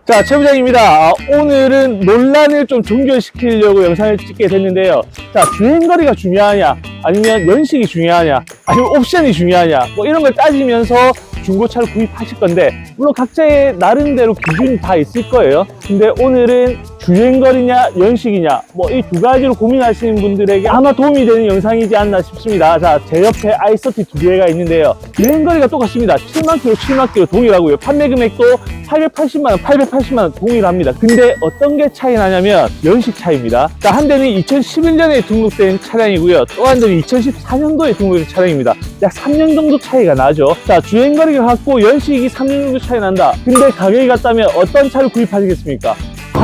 자, 최 부장입니다. 오늘은 논란을 좀 종결시키려고 영상을 찍게 됐는데요. 자, 주행거리가 중요하냐, 아니면 연식이 중요하냐, 아니면 옵션이 중요하냐, 뭐 이런 걸 따지면서 중고차를 구입하실 건데, 물론 각자의 나름대로 기준이 다 있을 거예요. 근데 오늘은 주행거리냐, 연식이냐, 뭐 이 두 가지로 고민하시는 분들에게 아마 도움이 되는 영상이지 않나 싶습니다. 자, 제 옆에 i30 두 개가 있는데요. 주행거리가 똑같습니다. 7만 킬로, 7만 킬로 동일하고요. 판매 금액도 880만원, 880만원 동일합니다. 근데 어떤 게 차이 나냐면 연식 차이입니다. 자, 한 대는 2011년에 등록된 차량이고요. 또 한 대는 2014년도에 등록된 차량입니다. 약 3년 정도 차이가 나죠. 자, 주행거리가 같고 연식이 3년 정도 차이 난다. 근데 가격이 같다면 어떤 차를 구입하시겠습니까?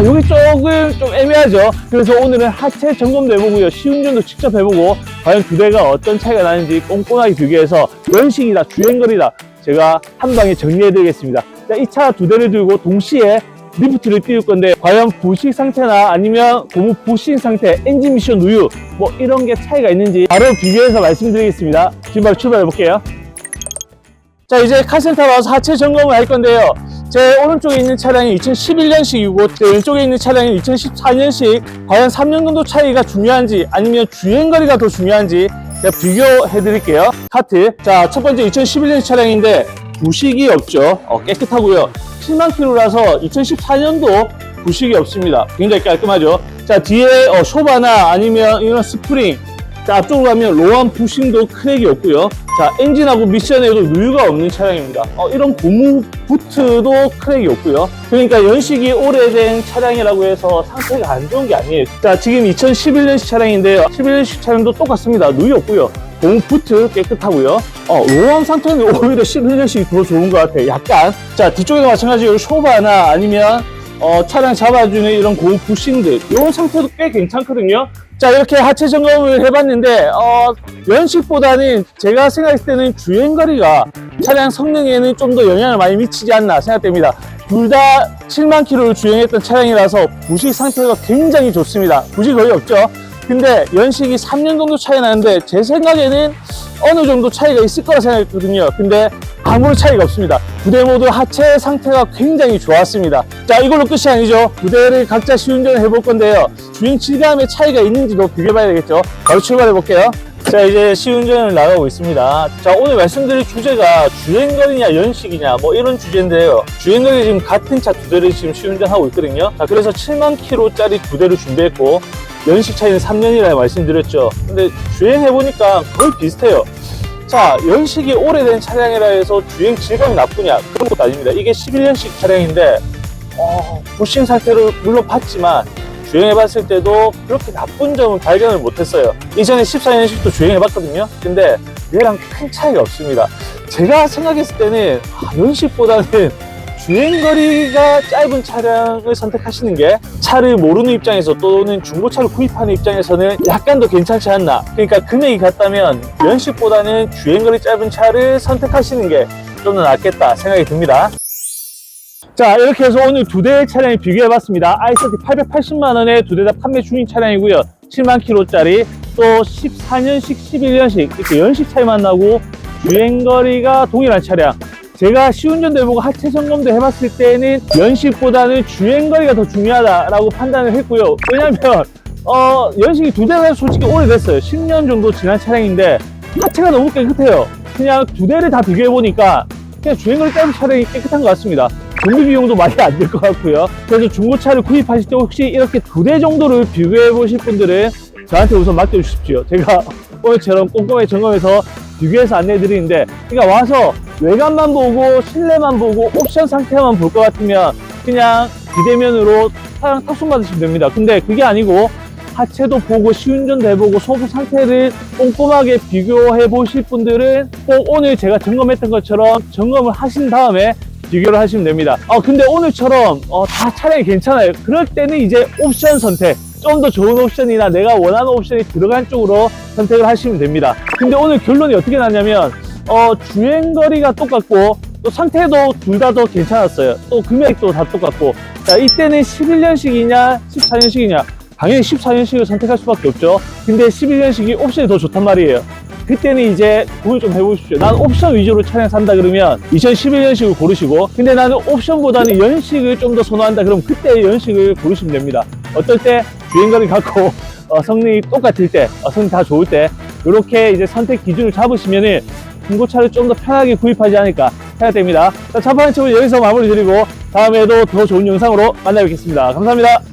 여기 조금 좀 애매하죠. 그래서 오늘은 하체 점검도 해보고요, 시운전도 직접 해보고 과연 두 대가 어떤 차이가 나는지 꼼꼼하게 비교해서 연식이다, 주행거리다 제가 한 방에 정리해드리겠습니다. 자, 이 차 두 대를 들고 동시에 리프트를 띄울 건데 과연 부식 상태나 아니면 고무 부식 상태, 엔진 미션 누유 뭐 이런 게 차이가 있는지 바로 비교해서 말씀드리겠습니다. 지금 바로 출발해 볼게요. 자, 이제 카센터로 와서 하체 점검을 할 건데요. 제 오른쪽에 있는 차량이 2011년식이고 제 왼쪽에 있는 차량이 2014년식. 과연 3년 정도 차이가 중요한지 아니면 주행거리가 더 중요한지 제가 비교해 드릴게요. 카트. 자, 첫 번째 2011년 차량인데 부식이 없죠. 깨끗하고요. 7만 킬로라서 2014년도 부식이 없습니다. 굉장히 깔끔하죠. 자, 뒤에 쇼바나 아니면 이런 스프링. 자, 앞쪽으로 가면 로한 부싱도 크랙이 없고요. 자, 엔진하고 미션에도 누유가 없는 차량입니다. 이런 고무 부트도 크랙이 없고요. 그러니까 연식이 오래된 차량이라고 해서 상태가 안 좋은 게 아니에요. 자, 지금 2011년식 차량인데요. 11년식 차량도 똑같습니다. 누유 없고요. 고무 부트 깨끗하고요. 로한 상태는 오히려 11년식이 더 좋은 것 같아요. 약간. 자, 뒤쪽에도 마찬가지로 쇼바나 아니면 차량 잡아주는 이런 고무 부싱들, 이런 상태도 꽤 괜찮거든요. 자, 이렇게 하체 점검을 해봤는데 연식보다는 제가 생각했을 때는 주행거리가 차량 성능에는 좀 더 영향을 많이 미치지 않나 생각됩니다. 둘 다 7만 킬로를 주행했던 차량이라서 부식 상태가 굉장히 좋습니다. 부식 거의 없죠. 근데 연식이 3년 정도 차이 나는데 제 생각에는 어느 정도 차이가 있을 거라 생각했거든요. 근데 아무런 차이가 없습니다. 두 대 모두 하체 상태가 굉장히 좋았습니다. 자, 이걸로 끝이 아니죠. 두 대를 각자 시운전을 해볼 건데요. 주행 질감의 차이가 있는지도 비교해봐야 되겠죠. 바로 출발해 볼게요. 자, 이제 시운전을 나가고 있습니다. 자, 오늘 말씀드릴 주제가 주행거리냐 연식이냐 뭐 이런 주제인데요. 주행거리 지금 같은 차 두 대를 지금 시운전하고 있거든요. 자, 그래서 7만 킬로짜리 두 대를 준비했고 연식 차이는 3년이라 말씀드렸죠. 근데 주행해보니까 거의 비슷해요. 자, 연식이 오래된 차량이라 해서 주행 질감이 나쁘냐 그런 것도 아닙니다. 이게 11년식 차량인데 부싱 상태를 물론 봤지만 주행해봤을 때도 그렇게 나쁜 점은 발견을 못했어요. 이전에 14년식도 주행해봤거든요. 근데 얘랑 큰 차이가 없습니다. 제가 생각했을 때는 연식보다는 주행거리가 짧은 차량을 선택하시는 게 차를 모르는 입장에서 또는 중고차를 구입하는 입장에서는 약간 더 괜찮지 않나. 그러니까 금액이 같다면 연식보다는 주행거리 짧은 차를 선택하시는 게 좀 더 낫겠다 생각이 듭니다. 자, 이렇게 해서 오늘 두 대의 차량을 비교해봤습니다. i30 880만원에 두 대 다 판매 중인 차량이고요. 7만 킬로짜리, 또 14년식, 11년식 이렇게 연식 차이만 나고 주행거리가 동일한 차량. 제가 시운전도 해보고 하체 점검도 해봤을 때는 연식보다는 주행거리가 더 중요하다라고 판단을 했고요. 왜냐면 연식이 두 대가 솔직히 오래됐어요. 10년 정도 지난 차량인데 하체가 너무 깨끗해요. 그냥 두 대를 다 비교해보니까 그냥 주행거리 짧은 차량이 깨끗한 것 같습니다. 정비 비용도 많이 안 들 것 같고요. 그래서 중고차를 구입하실 때 혹시 이렇게 두 대 정도를 비교해 보실 분들은 저한테 우선 맡겨주십시오. 제가 오늘처럼 꼼꼼하게 점검해서 비교해서 안내해 드리는데, 그러니까 와서 외관만 보고 실내만 보고 옵션 상태만 볼 것 같으면 그냥 비대면으로 차량 탑승 받으시면 됩니다. 근데 그게 아니고 하체도 보고 시운전도 해보고 소부 상태를 꼼꼼하게 비교해 보실 분들은 꼭 오늘 제가 점검했던 것처럼 점검을 하신 다음에 비교를 하시면 됩니다. 근데 오늘처럼 다 차량이 괜찮아요. 그럴 때는 이제 옵션 선택, 좀 더 좋은 옵션이나 내가 원하는 옵션이 들어간 쪽으로 선택을 하시면 됩니다. 근데 오늘 결론이 어떻게 나냐면 주행거리가 똑같고 또 상태도 둘 다 더 괜찮았어요. 또 금액도 다 똑같고. 자, 이때는 11년식이냐 14년식이냐 당연히 14년식을 선택할 수밖에 없죠. 근데 11년식이 옵션이 더 좋단 말이에요. 그때는 이제 고민 좀 해보십시오. 난 옵션 위주로 차량 산다 그러면 2011년식을 고르시고, 근데 나는 옵션보다는 연식을 좀 더 선호한다 그러면 그때 연식을 고르시면 됩니다. 어떨 때 주행거리 같고 성능이 똑같을 때, 성능 다 좋을 때, 이렇게 이제 선택 기준을 잡으시면은 중고차를 좀 더 편하게 구입하지 않을까 생각됩니다. 자, 첫 번째 여기서 마무리 드리고 다음에도 더 좋은 영상으로 만나 뵙겠습니다. 감사합니다.